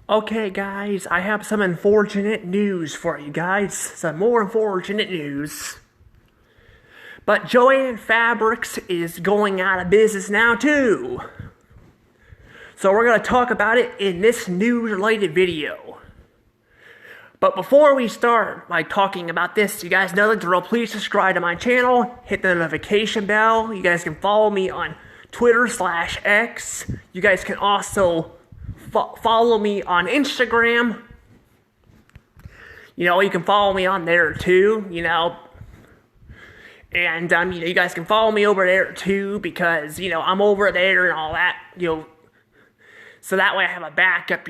Okay, guys, I have some unfortunate news for you guys. Some more unfortunate news. But Jo-Ann Fabrics is going out of business now, too. So we're going to talk about it in this news-related video. But before we start by talking about this, you guys know the drill. Please subscribe to my channel, hit the notification bell. You guys can follow me on Twitter/X. You guys can also follow me on Instagram. You can follow me on there too, And, you guys can follow me over there too because, I'm over there and all that, So that way I have a backup,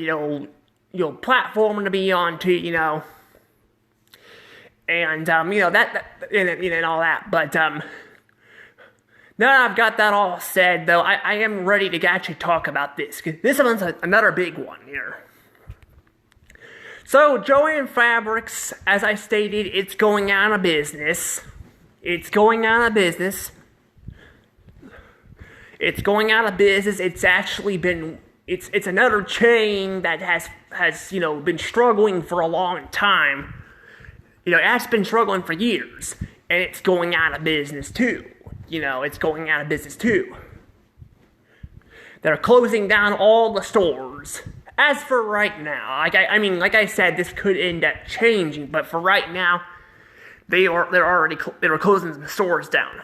platform to be on too, And, and all that. But, now that I've got that all said, though, I am ready to actually talk about this, because this one's another big one here. So, Jo-Ann Fabrics, as I stated, it's going out of business. It's going out of business. It's going out of business. It's actually been, it's another chain that has been struggling for a long time. It has been struggling for years, and it's going out of business, too. It's going out of business too. They're closing down all the stores. As for right now, like I said, this could end up changing, but for right now, they were closing the stores down.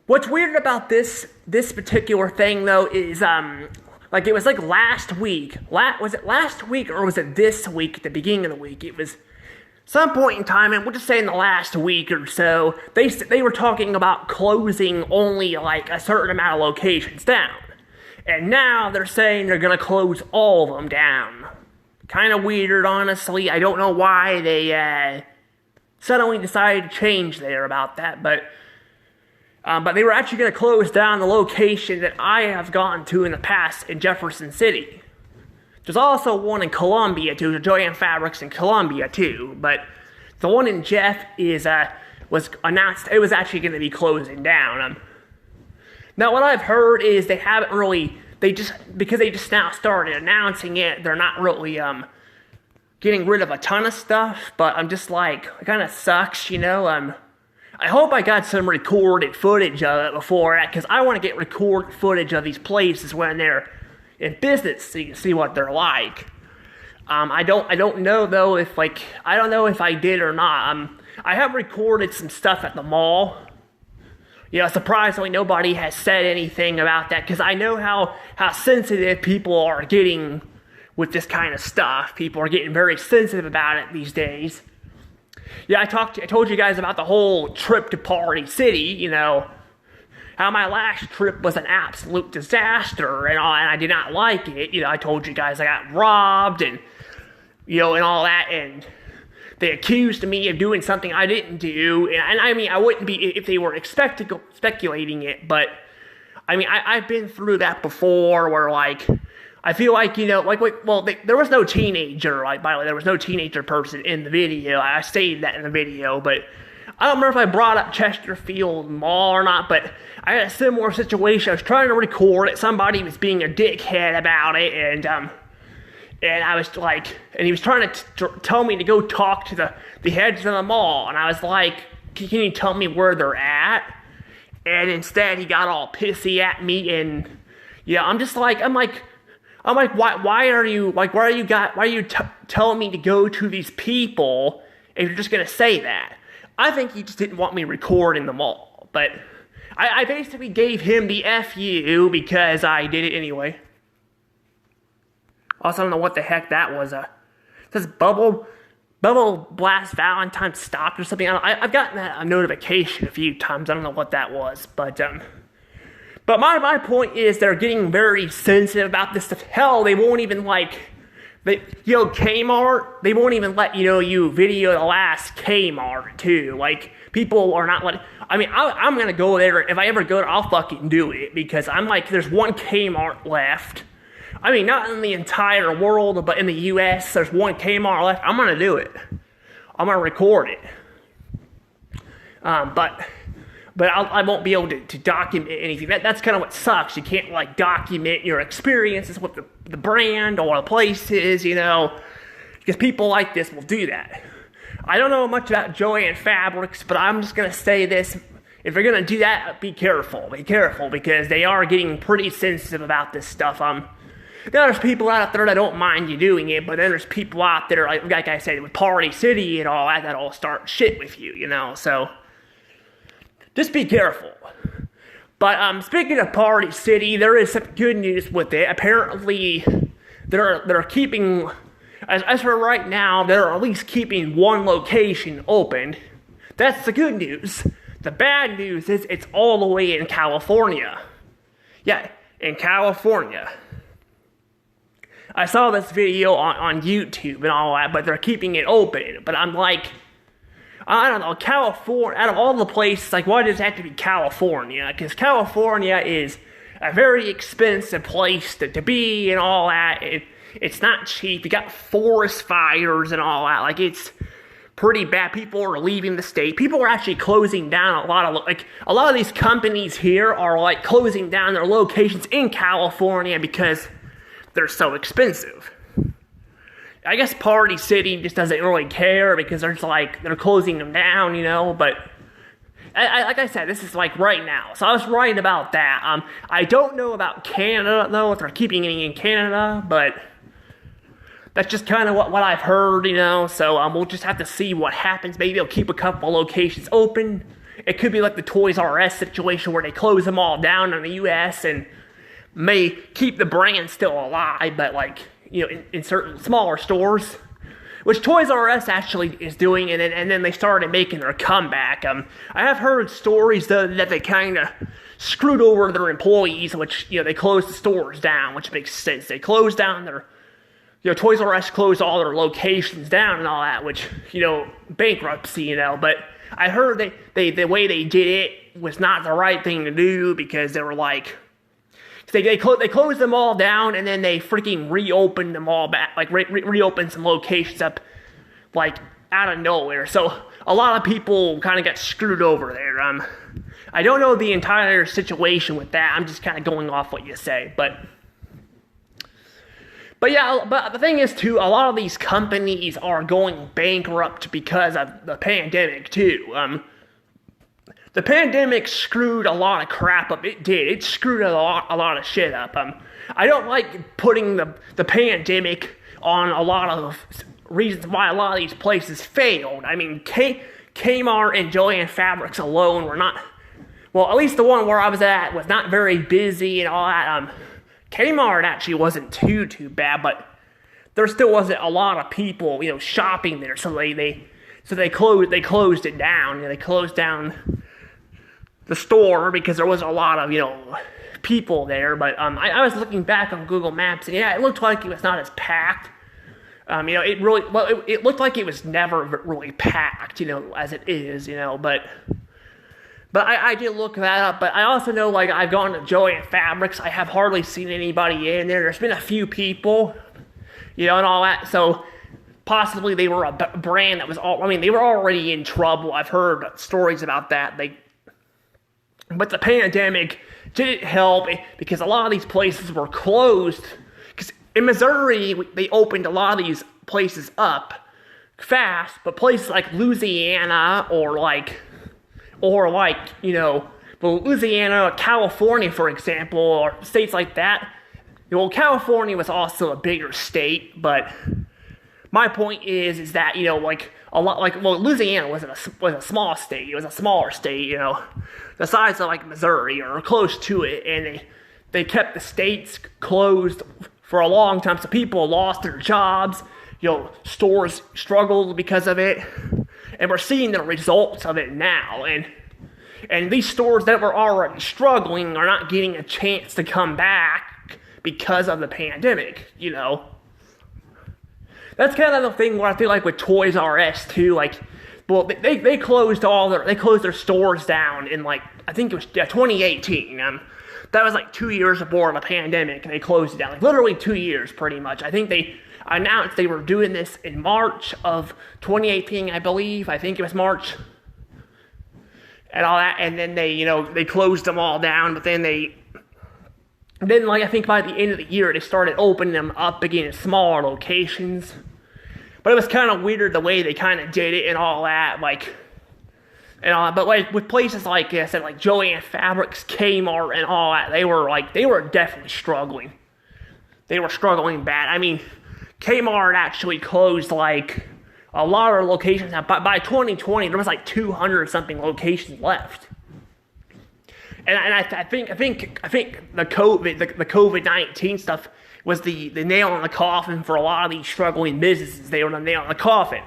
What's weird about this particular thing though is it was like last week. Was it last week or was it this week? At the beginning of the week, it was. Some point in time, and we'll just say in the last week or so, they were talking about closing only like a certain amount of locations down. And now they're saying they're going to close all of them down. Kind of weird, honestly. I don't know why they suddenly decided to change there about that, but they were actually going to close down the location that I have gone to in the past in Jefferson City. There's also one in Columbia, too, the Jo-Ann Fabrics in Columbia, too, but the one in Jeff was announced it was actually going to be closing down. Now, what I've heard is they haven't really, because they just now started announcing it, they're not really, getting rid of a ton of stuff, but I'm just like, it kind of sucks, I hope I got some recorded footage of it before that, because I want to get recorded footage of these places when they're in business, so you can see what they're like. I don't know though if I don't know if I did or not. I have recorded some stuff at the mall. Surprisingly nobody has said anything about that because I know how sensitive people are getting with this kind of stuff. People are getting very sensitive about it these days. Yeah, I told you guys about the whole trip to Party City, how my last trip was an absolute disaster and I did not like it. I told you guys I got robbed and and all that, and they accused me of doing something I didn't do. And I wouldn't be if they were speculating it, but I've been through that before where I feel like there was no teenager, by the way, there was no teenager person in the video. I stated that in the video, but I don't remember if I brought up Chesterfield Mall or not, but I had a similar situation. I was trying to record it. Somebody was being a dickhead about it, and I was like, and he was trying to tell me to go talk to the heads of the mall, and I was like, can you tell me where they're at? And instead, he got all pissy at me, and I'm like, why are you telling me to go to these people if you're just gonna say that? I think he just didn't want me recording the mall, but I basically gave him the FU because I did it anyway. Also, I don't know what the heck that was. It says Bubble Blast Valentine stopped or something. I've gotten a notification a few times. I don't know what that was, but my point is they're getting very sensitive about this stuff. Hell, they won't even Kmart, they won't even let you video the last Kmart too. People are not letting. I'm gonna go there. If I ever go there, I'll fucking do it because there's one Kmart left. Not in the entire world, but in the U.S., there's one Kmart left. I'm gonna do it. I'm gonna record it. But but I won't be able to document anything. That's kind of what sucks. You can't like document your experiences with the brand or the places, because people like this will do that. I don't know much about Jo-Ann Fabrics, but I'm just gonna say this: if you're gonna do that, be careful, because they are getting pretty sensitive about this stuff. There's people out there that don't mind you doing it, but then there's people out there, like I said, with Party City and all that, that'll start shit with you, so just be careful. But speaking of Party City, there is some good news with it. Apparently, they're keeping, as for right now, they're at least keeping one location open. That's the good news. The bad news is it's all the way in California. Yeah, in California. I saw this video on YouTube and all that, but they're keeping it open. But I'm like, I don't know, California, out of all the places, like, why does it have to be California? Because California is a very expensive place to be and all that. It's not cheap. You got forest fires and all that. Like, it's pretty bad. People are leaving the state. People are actually closing down a lot of these companies here are, like, closing down their locations in California because they're so expensive. I guess Party City just doesn't really care because they're closing them down, but like I said, this is like right now. So I was writing about that. I don't know about Canada though, if they're keeping it in Canada, but that's just kind of what I've heard, so we'll just have to see what happens. Maybe they'll keep a couple locations open. It could be like the Toys R Us situation where they close them all down in the US and may keep the brand still alive, but in certain smaller stores, which Toys R Us actually is doing, and then they started making their comeback. I have heard stories though that they kind of screwed over their employees, which they closed the stores down, which makes sense. They closed down their, Toys R Us closed all their locations down and all that, which bankruptcy, But I heard the way they did it was not the right thing to do because they were like. They closed them all down and then they freaking reopened them all back, reopened some locations up, out of nowhere. So a lot of people kind of got screwed over there. I don't know the entire situation with that. I'm just kind of going off what you say, but yeah. But the thing is too, a lot of these companies are going bankrupt because of the pandemic too. The pandemic screwed a lot of crap up. It did. It screwed a lot of shit up. I don't like putting the pandemic on a lot of reasons why a lot of these places failed. I mean, Kmart and Jo-Ann Fabrics alone were not, well, at least the one where I was at was not very busy and all that. Kmart actually wasn't too bad, but there still wasn't a lot of people, shopping there. So they closed it down. They closed down the store because there wasn't a lot of, people there. But I was looking back on Google Maps, and yeah, it looked like it was not as packed. It looked like it was never really packed, as it is, but I did look that up. But I also know, I've gone to Jo-Ann Fabrics. I have hardly seen anybody in there. There's been a few people, and all that. So possibly they were a brand that was they were already in trouble. I've heard stories about that. But the pandemic didn't help because a lot of these places were closed. Because in Missouri, they opened a lot of these places up fast, but places like Louisiana Louisiana, California, for example, or states like that. Well, California was also a bigger state, but my point is that Louisiana was a small state. It was a smaller state, the size of Missouri or close to it, and they kept the states closed for a long time, so people lost their jobs. Stores struggled because of it, and we're seeing the results of it now. And these stores that were already struggling are not getting a chance to come back because of the pandemic. That's kind of the thing where I feel like with Toys R Us too, they closed their stores down in I think it was 2018. That was 2 years before the pandemic, and they closed it down. Literally 2 years, pretty much. I think they announced they were doing this in March of 2018, I believe. I think it was March. and all that, and then they closed them all down, but then like I think by the end of the year they started opening them up again in smaller locations. But it was kind of weird the way they kind of did it and all that, but like with places like I said, like Joann Fabrics, Kmart, and all that, they were definitely struggling. They were struggling bad. I mean, Kmart actually closed like a lot of locations. By 2020, there was like 200 something locations left. And I think the COVID-19 stuff was the nail in the coffin for a lot of these struggling businesses. They were the nail in the coffin.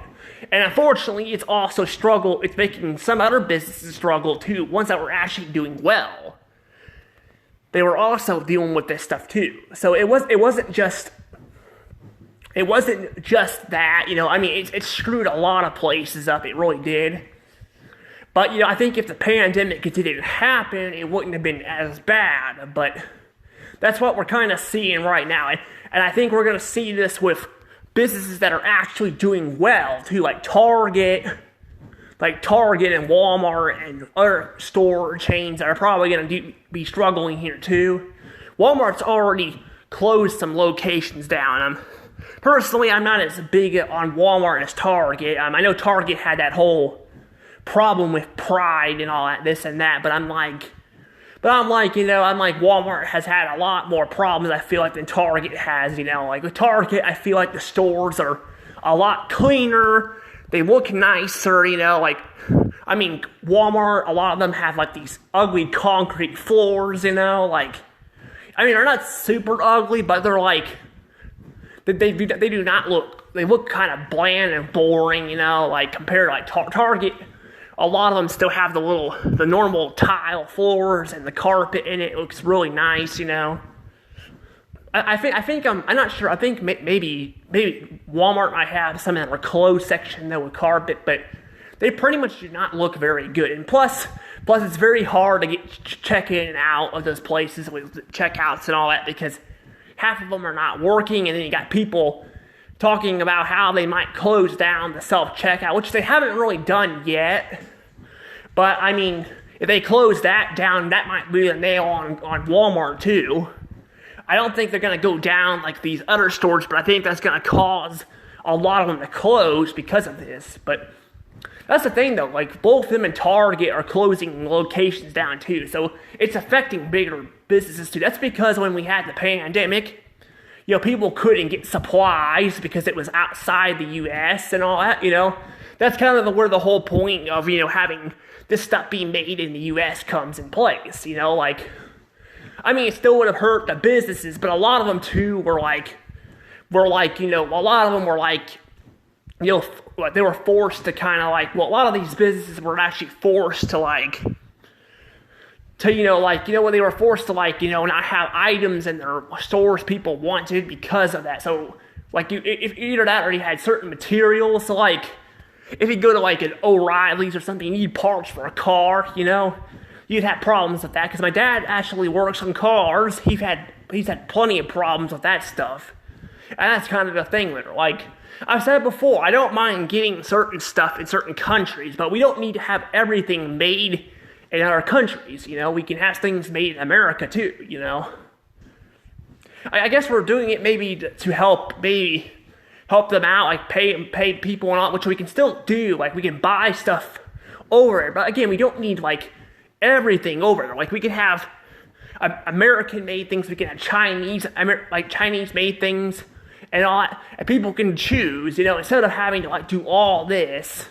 And unfortunately, it's making some other businesses struggle too, ones that were actually doing well. They were also dealing with this stuff too. So it wasn't just that, I mean, it screwed a lot of places up, it really did. But, I think if the pandemic didn't happen, it wouldn't have been as bad. But that's what we're kind of seeing right now. And I think we're going to see this with businesses that are actually doing well, too, like Target and Walmart and other store chains that are probably going to be struggling here, too. Walmart's already closed some locations down. Personally, I'm not as big on Walmart as Target. I know Target had that whole problem with pride and all that, this and that, but I'm like Walmart has had a lot more problems, I feel like, than Target has, like with Target, I feel like the stores are a lot cleaner, they look nicer, I mean, Walmart, a lot of them have like these ugly concrete floors, I mean, they're not super ugly, but they're like, they do not look, they look kind of bland and boring, like compared to like Target. A lot of them still have the normal tile floors and the carpet in it. It looks really nice, I think I'm not sure. I think maybe Walmart might have some in their clothes section though with carpet, but they pretty much do not look very good. And plus it's very hard to check in and out of those places with checkouts and all that because half of them are not working, and then you got people talking about how they might close down the self-checkout, which they haven't really done yet. But, I mean, if they close that down, that might be a nail on Walmart, too. I don't think they're going to go down like these other stores, but I think that's going to cause a lot of them to close because of this. But that's the thing, though. Like, both them and Target are closing locations down, too. So it's affecting bigger businesses, too. That's because when we had the pandemic, people couldn't get supplies because it was outside the U.S. and all that, That's kind of where the whole point of, having this stuff being made in the U.S. comes in place, I mean, it still would have hurt the businesses, but a lot of them, too, were like, a lot of them were like, they were forced to kind of like, a lot of these businesses were actually forced to when they were forced to not have items in their stores people wanted because of that. So if either that or you had certain materials, so if you go to an O'Reilly's or something, you need parts for a car, you'd have problems with that. Because my dad actually works on cars. He's had plenty of problems with that stuff, and that's kind of the thing with it. I've said before, I don't mind getting certain stuff in certain countries, but we don't need to have everything made in other countries, we can have things made in America too, I guess we're doing it maybe to help them out, pay people and all, which we can still do, we can buy stuff over it, but again, we don't need everything over there, we can have American made things, we can have Chinese made things and all that, and people can choose, instead of having to do all this.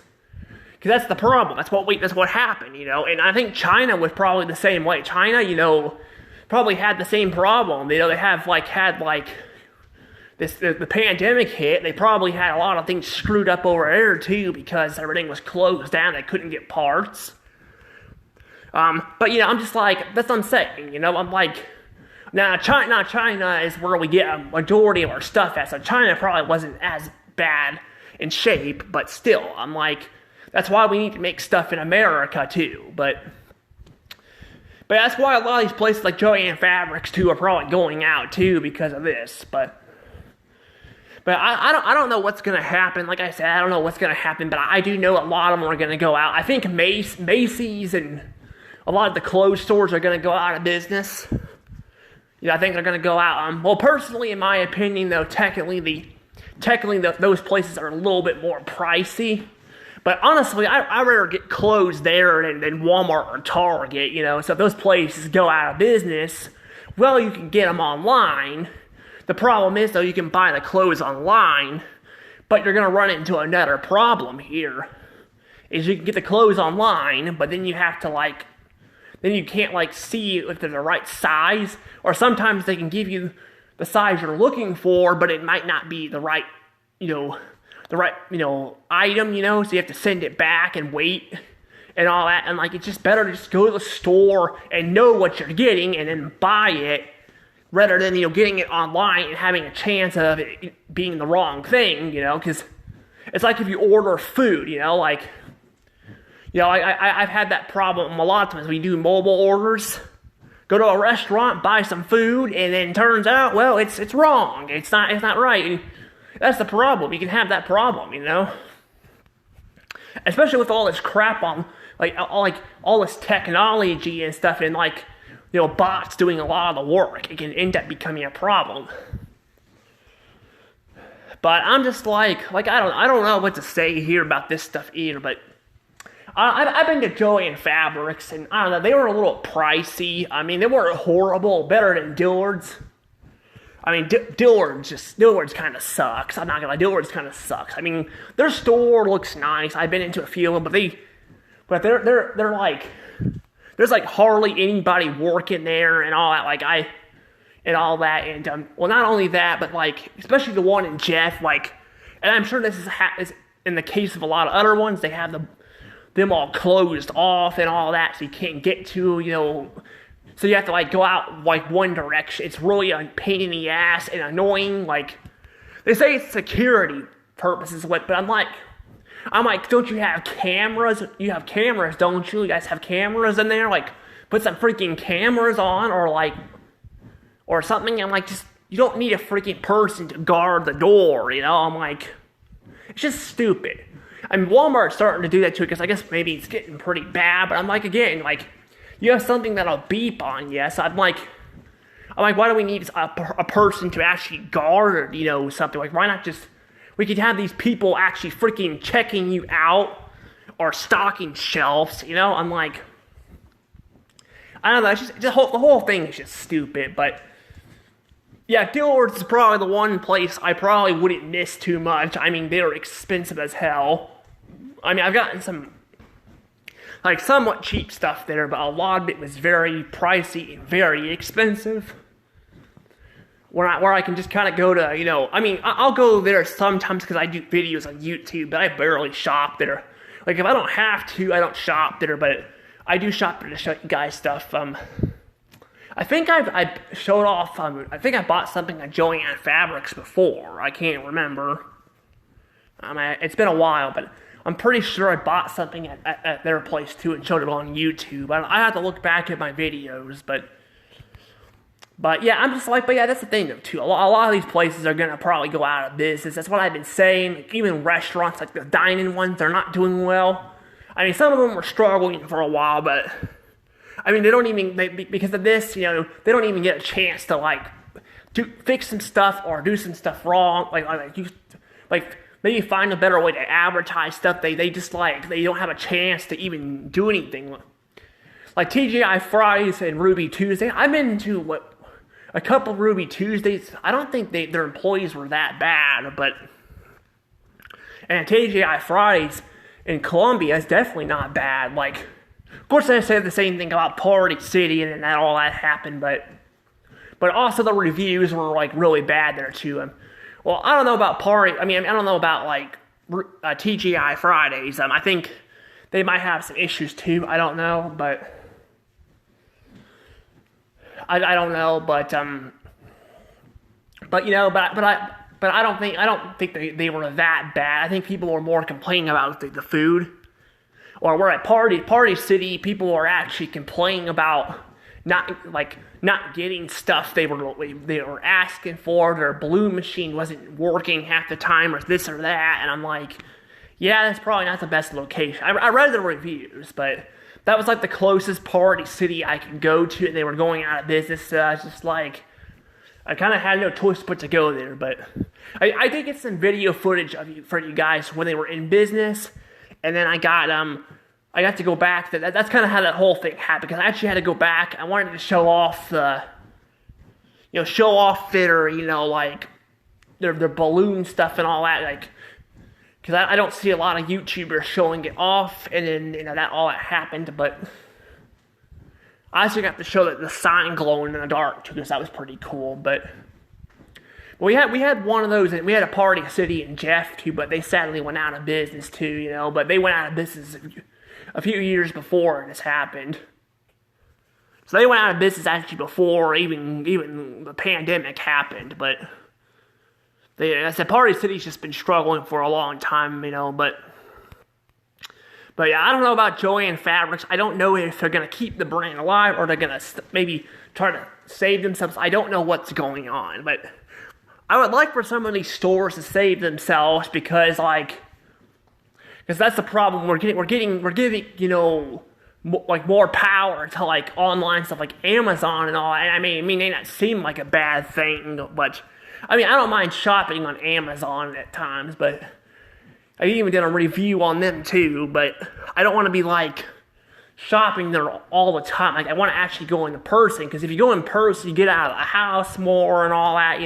Because that's the problem. That's what happened, And I think China was probably the same way. China, probably had the same problem. They have the pandemic hit. They probably had a lot of things screwed up over there too because everything was closed down. They couldn't get parts. But I'm just that's what I'm saying. I'm now China is where we get a majority of our stuff at. So China probably wasn't as bad in shape, but still, I'm that's why we need to make stuff in America, too. But that's why a lot of these places like Joann Fabrics, too, are probably going out, too, because of this. But But I don't know what's going to happen. Like I said, I don't know what's going to happen, but I do know a lot of them are going to go out. I think Macy's and a lot of the clothes stores are going to go out of business. Yeah, I think they're going to go out. Well, personally, in my opinion, though, technically those places are a little bit more pricey. But honestly, I rather get clothes there than Walmart or Target, So if those places go out of business, well, you can get them online. The problem is, though, you can buy the clothes online, but you're going to run into another problem here. Is you can get the clothes online, but then you have to, then you can't, see if they're the right size. Or sometimes they can give you the size you're looking for, but it might not be the right, item, so you have to send it back and wait and all that. And, it's just better to just go to the store and know what you're getting and then buy it rather than, getting it online and having a chance of it being the wrong thing, because it's like if you order food, I've had that problem a lot of times when you do mobile orders. Go to a restaurant, buy some food, and then turns out, well, it's wrong. It's not right. And that's the problem. You can have that problem, Especially with all this crap on, all this technology and stuff, and bots doing a lot of the work. It can end up becoming a problem. But I'm just I don't know what to say here about this stuff either, but I've been to Joann Fabrics, and I don't know, they were a little pricey. I mean, they weren't horrible, better than Dillard's. I mean, Dillard's kind of sucks. I'm not gonna lie, Dillard's kind of sucks. I mean, their store looks nice. I've been into a few of them, but they're there's hardly anybody working there and all that. And all that, and well, not only that, but especially the one in Jeff, and I'm sure this is in the case of a lot of other ones. They have them all closed off and all that, so you can't get to, so you have to go out one direction. It's really a pain in the ass and annoying. They say it's security purposes, but I'm like, don't you have cameras? You have cameras, don't you? You guys have cameras in there? Put some freaking cameras on, or something. I'm just, you don't need a freaking person to guard the door, I'm it's just stupid. I mean, Walmart's starting to do that too, because I guess maybe it's getting pretty bad, but I'm again, you have something that'll beep on you, so I'm why do we need a person to actually guard, something? Why not just, we could have these people actually freaking checking you out, or stocking shelves, I'm I don't know, it's just the whole thing is just stupid, but yeah, Dillard's is probably the one place I probably wouldn't miss too much. I mean, they're expensive as hell. I mean, I've gotten some, somewhat cheap stuff there, but a lot of it was very pricey and very expensive. Where I can just kind of go to, I mean, I'll go there sometimes because I do videos on YouTube, but I barely shop there. If I don't have to, I don't shop there, but I do shop there to show you guys stuff. I think I showed off, I think I bought something at Joann Fabrics before. I can't remember. It's been a while, but I'm pretty sure I bought something at their place too and showed it on YouTube. I have to look back at my videos, but yeah, I'm just but yeah, that's the thing though too. A lot of these places are gonna probably go out of business. That's what I've been saying. Even restaurants, the dining ones, they're not doing well. I mean, some of them were struggling for a while, but I mean, they don't even, because of this, they don't even get a chance to fix some stuff or do some stuff wrong. Maybe find a better way to advertise stuff. They just they don't have a chance to even do anything. TGI Fridays and Ruby Tuesday. I've been to a couple Ruby Tuesdays. I don't think their employees were that bad, and TGI Fridays in Columbia is definitely not bad. Of course, I said the same thing about Party City and that all that happened, but also the reviews were really bad there too. Well, I don't know about I don't know about TGI Fridays. I think they might have some issues too. I don't know, but I don't know, but I don't think they were that bad. I think people were more complaining about the food. Or we're at Party City, people are actually complaining about not getting stuff they were asking for. Their balloon machine wasn't working half the time, or this or that. And I'm like, yeah, that's probably not the best location. I read the reviews, but that was like the closest party city I could go to, and they were going out of business. So I was just like, I kind of had no choice but to go there. But I did get some video footage for you guys when they were in business, and then I got to go back. That's kind of how that whole thing happened, because I actually had to go back. I wanted to show off show off their, like their balloon stuff and all that, like, because I don't see a lot of YouTubers showing it off, and then that all that happened. But I also got to show the sign glowing in the dark too, because that was pretty cool. But we had one of those, and we had a party city in Jeff too, but they sadly went out of business too, but they went out of business a few years before this happened. So they went out of business actually before even the pandemic happened. But I said, Party City's just been struggling for a long time, But yeah, I don't know about Jo-Ann Fabrics. I don't know if they're going to keep the brand alive, or they're going to maybe try to save themselves. I don't know what's going on, but I would like for some of these stores to save themselves, because that's the problem. We're giving more power to like online stuff like Amazon and all. And I mean, it may not seem like a bad thing, but I don't mind shopping on Amazon at times, but I even did a review on them too. But I don't want to be like shopping there all the time. Like, I want to actually go in person, because if you go in person, you get out of the house more and all that,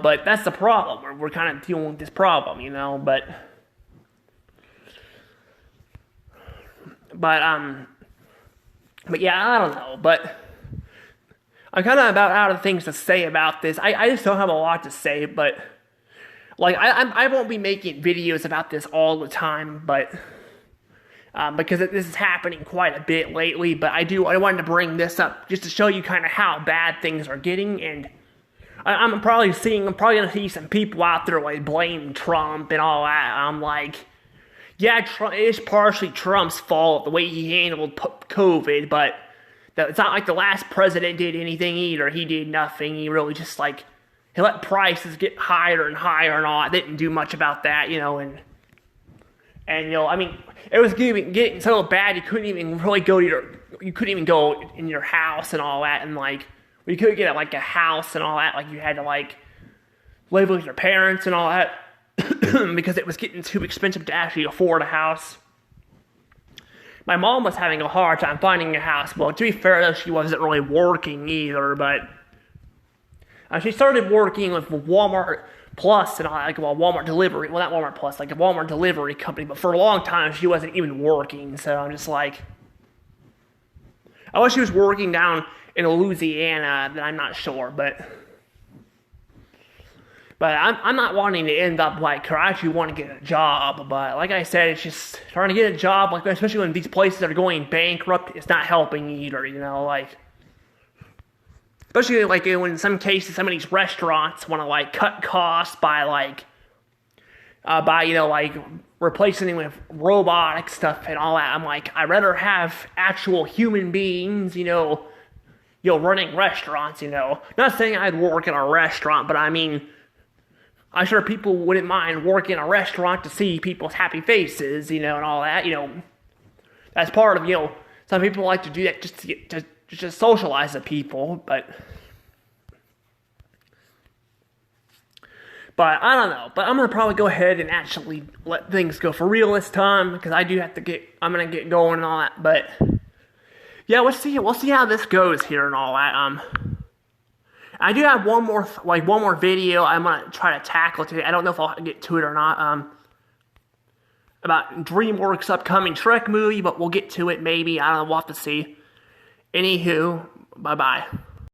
but that's the problem. We're kind of dealing with this problem, but yeah, I don't know, but I'm kind of about out of things to say about this. I just don't have a lot to say, but like, I won't be making videos about this all the time, but because this is happening quite a bit lately. But I wanted to bring this up just to show you kind of how bad things are getting. And I'm probably going to see some people out there like blame Trump and all that. I'm like, yeah, it's partially Trump's fault, the way he handled COVID, but it's not like the last president did anything either. He did nothing. He really just he let prices get higher and higher and all. I didn't do much about that, and it was getting so bad you couldn't even really go in your house and all that, and you couldn't get a house and all that. Like, you had to live with your parents and all that because it was getting too expensive to actually afford a house. My mom was having a hard time finding a house. Well, to be fair though, she wasn't really working either, but she started working with Walmart Plus and all that, Walmart delivery. Well, not Walmart Plus, a Walmart delivery company. But for a long time, she wasn't even working. So I'm just I wish she was working down in Louisiana. Then I'm not sure, but I'm not wanting to end up like her. I actually want to get a job, but like I said, it's just trying to get a job, especially when these places are going bankrupt, it's not helping either, especially when in some cases some of these restaurants want to cut costs by replacing them with robotic stuff and all that. I'm I'd rather have actual human beings, running restaurants, Not saying I'd work in a restaurant, but I'm sure people wouldn't mind working in a restaurant to see people's happy faces, and all that, That's part of, some people like to do that just to get just socialize with people, but I don't know. But I'm gonna probably go ahead and actually let things go for real this time, because I'm gonna get going and all that. But yeah, we'll see how this goes here and all that. I do have one more video I'm gonna try to tackle today. I don't know if I'll get to it or not. About DreamWorks' upcoming Shrek movie, but we'll get to it maybe. I don't know. We'll have to see. Anywho, bye-bye.